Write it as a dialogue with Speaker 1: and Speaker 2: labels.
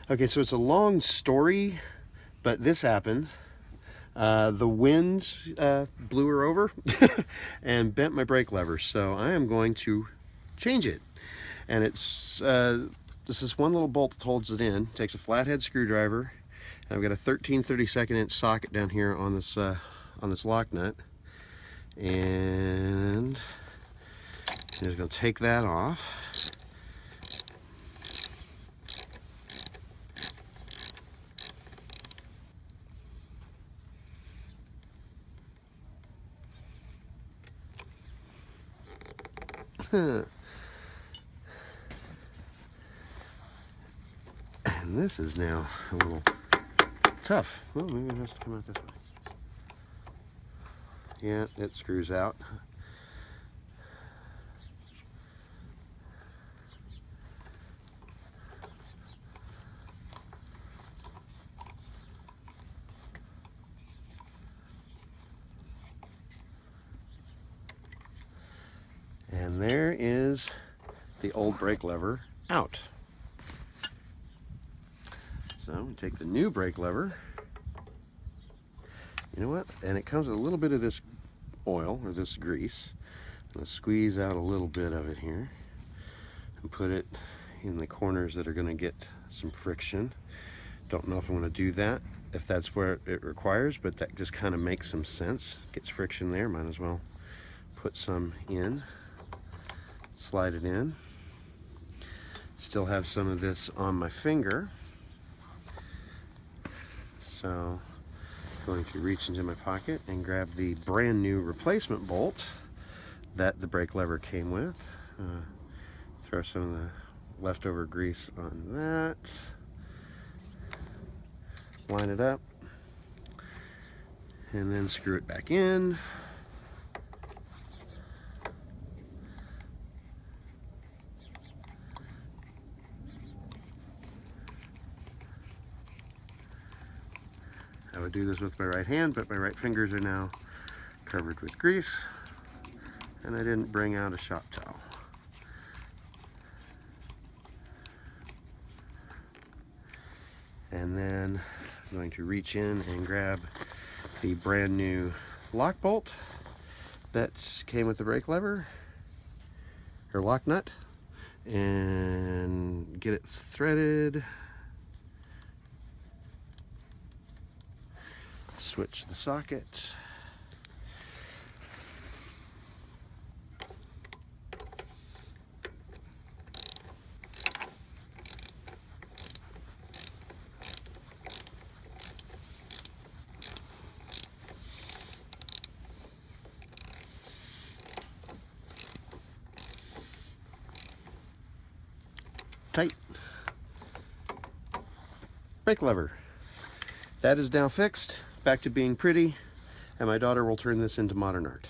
Speaker 1: Okay, so it's a long story, but this happened. The wind blew her over and bent my brake lever, so I am going to change it. And it's this is one little bolt that holds it in. It takes a flathead screwdriver. And I've got a 13/32" socket down here on this lock nut, and I'm just going to take that off. And this is now a little tough. Well, maybe it has to come out this way. Yeah, it screws out. And there is the old brake lever out. So we take the new brake lever. You know what? And it comes with a little bit of this oil or this grease. I'm going to squeeze out a little bit of it here and put it in the corners that are going to get some friction. Don't know if I want to do that, if that's where it requires, but that just kind of makes some sense. Gets friction there, might as well put some in. Slide it in. Still have some of this on my finger. So I'm going to reach into my pocket and grab the brand new replacement bolt that the brake lever came with. Throw some of the leftover grease on that. Line it up. And then screw it back in. I would do this with my right hand, but my right fingers are now covered with grease, and I didn't bring out a shop towel. And then I'm going to reach in and grab the brand new lock bolt that came with the brake lever, or lock nut, and get it threaded. Switch the socket. Tight. Brake lever. That is now fixed, back to being pretty, and my daughter will turn this into modern art.